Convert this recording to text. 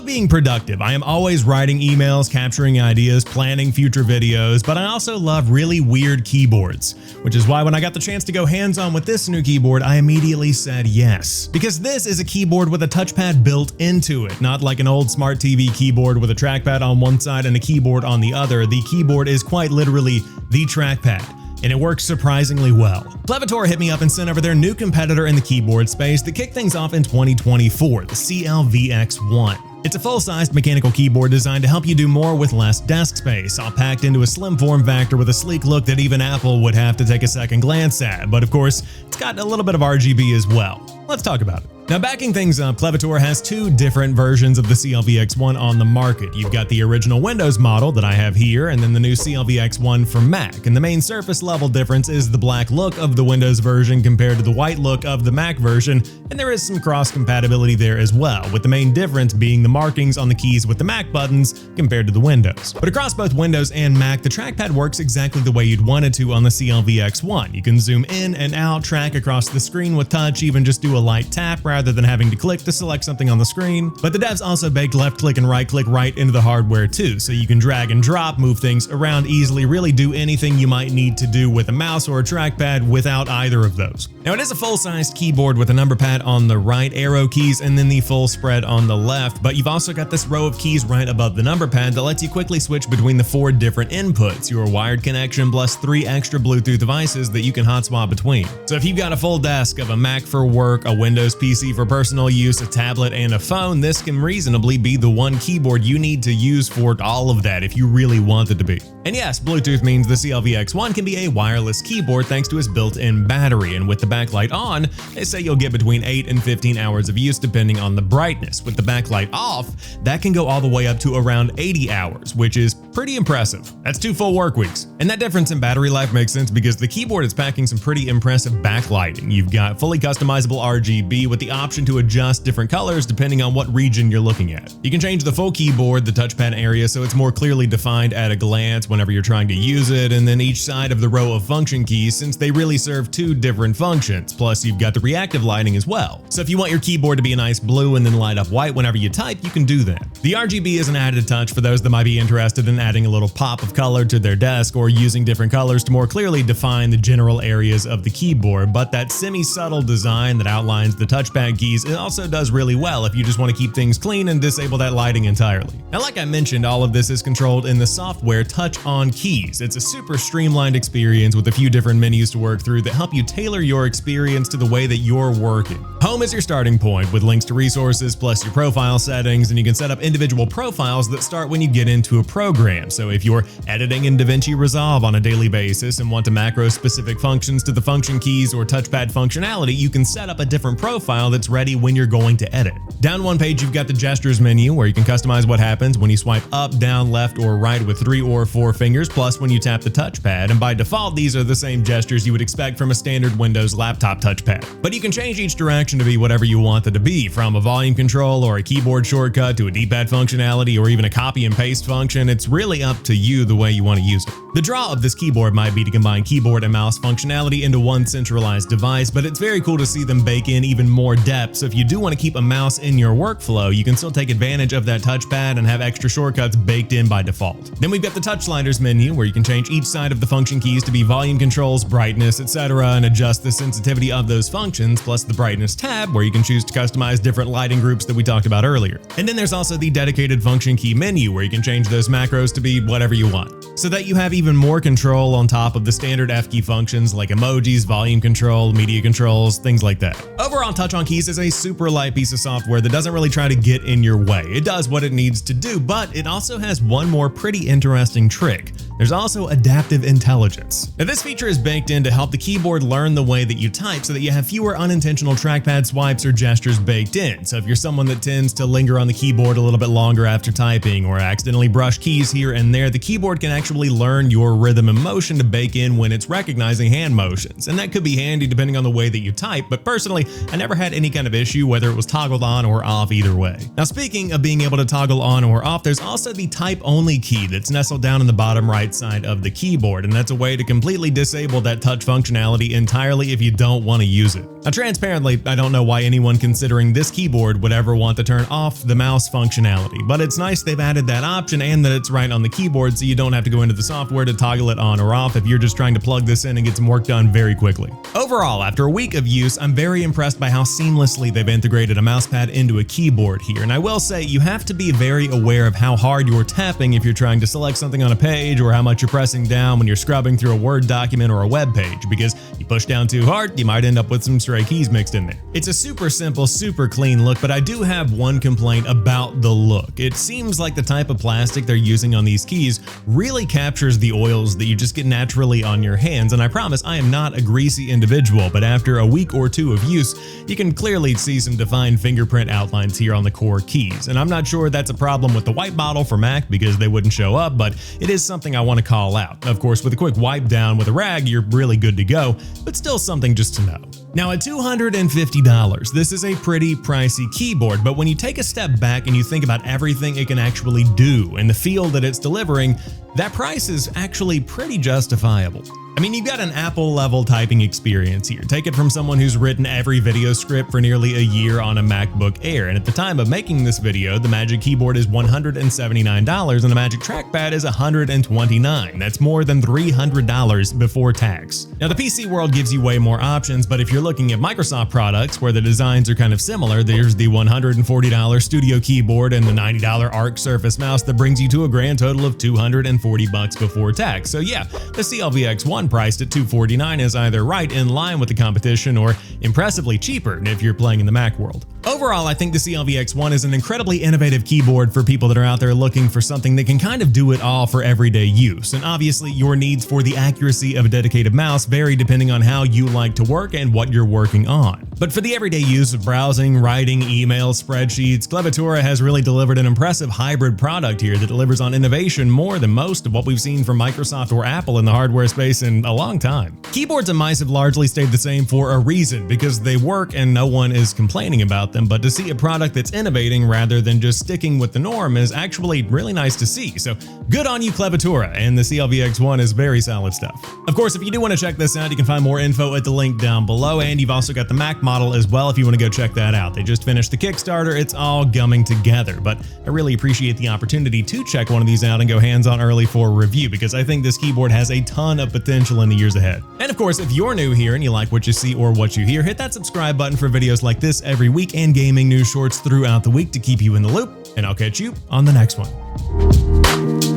love being productive. I am always writing emails, capturing ideas, planning future videos, but I also love really weird keyboards, which is why when I got the chance to go hands-on with this new keyboard, I immediately said yes. Because this is a keyboard with a touchpad built into it, not like an old smart TV keyboard with a trackpad on one side and a keyboard on the other. The keyboard is quite literally the trackpad, and it works surprisingly well. Clevetura hit me up and sent over their new competitor in the keyboard space that kicked things off in 2024, the CLVX1. It's a full-sized mechanical keyboard designed to help you do more with less desk space, all packed into a slim form factor with a sleek look that even Apple would have to take a second glance at. But of course, it's got a little bit of RGB as well. Let's talk about it. Now, backing things up, Clevetura has two different versions of the CLVX1 on the market. You've got the original Windows model that I have here, and then the new CLVX1 for Mac. And the main surface level difference is the black look of the Windows version compared to the white look of the Mac version, and there is some cross compatibility there as well, with the main difference being the markings on the keys with the Mac buttons compared to the Windows. But across both Windows and Mac, the trackpad works exactly the way you'd want it to on the CLVX1. You can zoom in and out, track across the screen with touch, even just do a light tap rather than having to click to select something on the screen. But the devs also baked left click and right click right into the hardware too, so you can drag and drop, move things around easily, really do anything you might need to do with a mouse or a trackpad without either of those. Now, it is a full-sized keyboard with a number pad on the right, arrow keys, and then the full spread on the left, but you've also got this row of keys right above the number pad that lets you quickly switch between the 4 different inputs, your wired connection plus 3 extra Bluetooth devices that you can hot swap between. So if you've got a full desk of a Mac for work, a Windows PC for personal use, a tablet, and a phone, this can reasonably be the one keyboard you need to use for all of that if you really want it to be. And yes, Bluetooth means the CLVX1 can be a wireless keyboard thanks to its built-in battery, and with the backlight on, they say you'll get between 8 and 15 hours of use depending on the brightness. With the backlight off, that can go all the way up to around 80 hours, which is pretty impressive. That's 2 full work weeks. And that difference in battery life makes sense because the keyboard is packing some pretty impressive backlighting. You've got fully customizable RGB with the option to adjust different colors depending on what region you're looking at. You can change the full keyboard, the touchpad area, so it's more clearly defined at a glance whenever you're trying to use it, and then each side of the row of function keys, since they really serve 2 different functions. Plus, you've got the reactive lighting as well. So if you want your keyboard to be a nice blue and then light up white whenever you type, you can do that. The RGB is an added touch for those that might be interested in adding a little pop of color to their desk or using different colors to more clearly define the general areas of the keyboard, but that semi-subtle design that outlines the touchpad keys, it also does really well if you just want to keep things clean and disable that lighting entirely. Now, like I mentioned, all of this is controlled in the software Touch on Keys. It's a super streamlined experience with a few different menus to work through that help you tailor your experience to the way that you're working. Home is your starting point with links to resources plus your profile settings, and you can set up individual profiles that start when you get into a program. So if you're editing in DaVinci Resolve on a daily basis and want to macro specific functions to the function keys or touchpad functionality, you can set up a different profile that's ready when you're going to edit. Down one page, you've got the gestures menu where you can customize what happens when you swipe up, down, left, or right with 3 or 4 fingers, plus when you tap the touchpad. And by default, these are the same gestures you would expect from a standard Windows laptop touchpad. But you can change each direction to be whatever you want it to be, from a volume control or a keyboard shortcut to a D-pad functionality or even a copy and paste function. It's really up to you the way you want to use it. The draw of this keyboard might be to combine keyboard and mouse functionality into one centralized device, but it's very cool to see them bake in even more depth. So if you do want to keep a mouse in your workflow, you can still take advantage of that touchpad and have extra shortcuts baked in by default. Then we've got the touch sliders menu where you can change each side of the function keys to be volume controls, brightness, etc., and adjust the sensitivity of those functions, plus the brightness tab where you can choose to customize different lighting groups that we talked about earlier. And then there's also the dedicated function key menu where you can change those macros to be whatever you want, so that you have even more control on top of the standard F key functions like emojis, volume control, media controls, things like that. Overall, Touch on Keys is a super light piece of software that doesn't really try to get in your way. It does what it needs to do, but it also has one more pretty interesting trick. There's also adaptive intelligence. Now, this feature is baked in to help the keyboard learn the way that you type so that you have fewer unintentional trackpad swipes or gestures baked in. So if you're someone that tends to linger on the keyboard a little bit longer after typing or accidentally brush keys here and there, the keyboard can actually learn your rhythm and motion to bake in when it's recognizing hand motions. And that could be handy depending on the way that you type, but personally, I never had any kind of issue whether it was toggled on or off either way. Now, speaking of being able to toggle on or off, there's also the type only key that's nestled down in the bottom right right side of the keyboard, and that's a way to completely disable that touch functionality entirely if you don't want to use it. Now, transparently, I don't know why anyone considering this keyboard would ever want to turn off the mouse functionality, but it's nice they've added that option and that it's right on the keyboard so you don't have to go into the software to toggle it on or off if you're just trying to plug this in and get some work done very quickly. Overall, after a week of use, I'm very impressed by how seamlessly they've integrated a mousepad into a keyboard here, and I will say you have to be very aware of how hard you're tapping if you're trying to select something on a page, or how much you're pressing down when you're scrubbing through a Word document or a web page, because you push down too hard, you might end up with some stray keys mixed in there. It's a super simple, super clean look, but I do have one complaint about the look. It seems like the type of plastic they're using on these keys really captures the oils that you just get naturally on your hands, and I promise I am not a greasy individual, but after a week or two of use, you can clearly see some defined fingerprint outlines here on the core keys, and I'm not sure that's a problem with the white bottle for Mac because they wouldn't show up, but it is something I want to call out. Of course, with a quick wipe down with a rag, you're really good to go, but still something just to know. Now, at $250, this is a pretty pricey keyboard, but when you take a step back and you think about everything it can actually do and the feel that it's delivering, that price is actually pretty justifiable. I mean, you've got an Apple-level typing experience here. Take it from someone who's written every video script for nearly a year on a MacBook Air, and at the time of making this video, the Magic Keyboard is $179 and the Magic Trackpad is $129. That's more than $300 before tax. Now, the PC world gives you way more options, but if you're looking at Microsoft products where the designs are kind of similar, there's the $140 Studio Keyboard and the $90 Arc Surface Mouse that brings you to a grand total of $240 before tax. So yeah, the CLVX1 priced at $249 is either right in line with the competition or impressively cheaper if you're playing in the Mac world. Overall, I think the CLVX1 is an incredibly innovative keyboard for people that are out there looking for something that can kind of do it all for everyday use. And obviously, your needs for the accuracy of a dedicated mouse vary depending on how you like to work and what you're working on. But for the everyday use of browsing, writing, emails, spreadsheets, Clevetura has really delivered an impressive hybrid product here that delivers on innovation more than most of what we've seen from Microsoft or Apple in the hardware space in a long time. Keyboards and mice have largely stayed the same for a reason, because they work and no one is complaining about them, but to see a product that's innovating rather than just sticking with the norm is actually really nice to see. So good on you, Clevetura, and the CLVX1 is very solid stuff. Of course, if you do want to check this out, you can find more info at the link down below, and you've also got the Mac model as well if you want to go check that out. They just finished the Kickstarter, it's all coming together, but I really appreciate the opportunity to check one of these out and go hands-on early for a review, because I think this keyboard has a ton of potential in the years ahead. And of course, if you're new here and you like what you see or what you hear, hit that subscribe button for videos like this every week and gaming news shorts throughout the week to keep you in the loop, and I'll catch you on the next one.